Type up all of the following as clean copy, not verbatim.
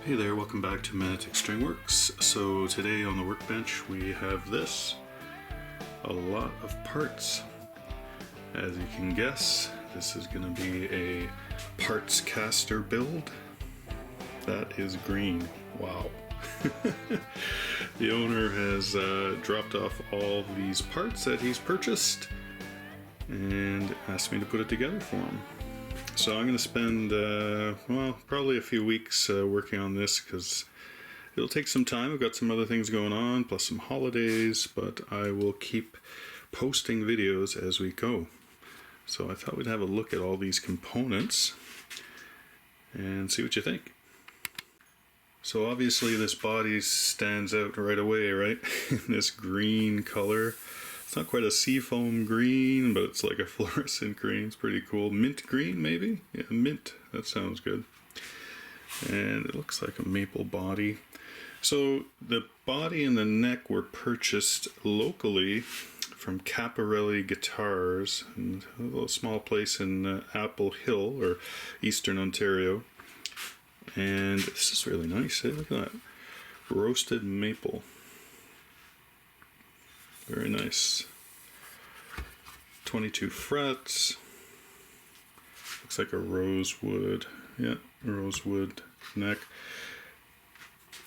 Hey there, welcome back to Magnetic Stringworks. So today on the workbench we have this, a lot of parts. As you can guess, this is going to be a Partscaster build. That is green. Wow. The owner has dropped off all these parts that he's purchased and asked me to put it together for him. So I'm going to spend, well, probably a few weeks working on this because it'll take some time. I've got some other things going on, plus some holidays, but I will keep posting videos as we go. So I thought we'd have a look at all these components and see what you think. So obviously this body stands out right away, right? This green color. It's not quite a seafoam green, but it's like a fluorescent green. It's pretty cool. Mint green, maybe? Yeah, mint. That sounds good. And it looks like a maple body. So the body and the neck were purchased locally from Carparelli Guitars, in a little small place in Apple Hill, or Eastern Ontario. And this is really nice. Hey, look at that. Roasted maple. Very nice. 22 frets. Looks like a rosewood. Yeah, rosewood neck.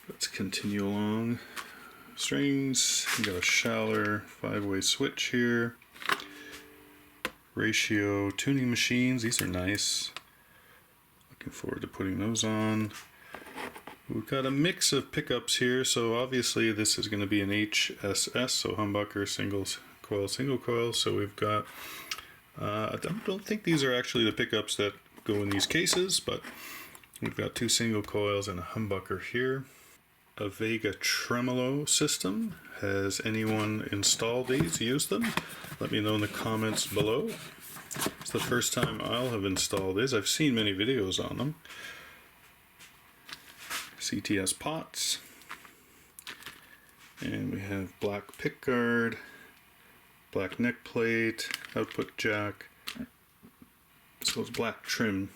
Let's continue along. Strings. We got a Schaller 5-way switch here. Ratio tuning machines. These are nice. Looking forward to putting those on. We've got a mix of pickups here, so obviously this is going to be an HSS, so humbucker, single coil. So we've got, I don't think these are actually the pickups that go in these cases, but we've got 2 single coils and a humbucker here. A vega-tremolo system. Has anyone installed these, used them? Let me know in the comments below. It's the first time I'll have installed these. I've seen many videos on them. CTS pots, and we have black pickguard, black neck plate, output jack, so it's black trim.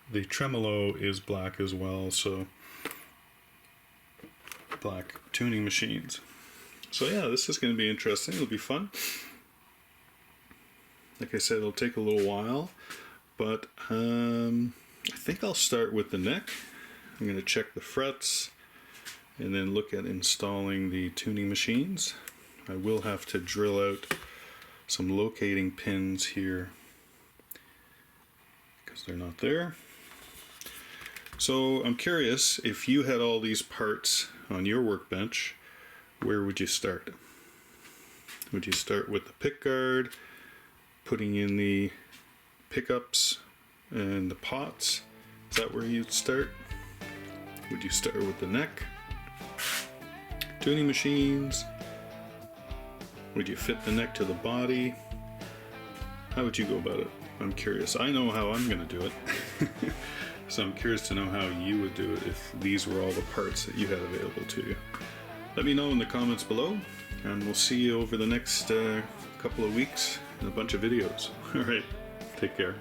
The tremolo is black as well, so black tuning machines. So yeah, this is going to be interesting. It'll be fun. Like I said, it'll take a little while, but I think I'll start with the neck. I'm going to check the frets and then look at installing the tuning machines. I will have to drill out some locating pins here because they're not there. So I'm curious, if you had all these parts on your workbench, where would you start? Would you start with the pickguard, putting in the pickups and the pots? Is that where you'd start? Would you start with the neck? Tuning machines? Would you fit the neck to the body? How would you go about it? I'm curious. I know how I'm going to do it. So I'm curious to know how you would do it if these were all the parts that you had available to you. Let me know in the comments below, and we'll see you over the next couple of weeks in a bunch of videos. Alright, take care.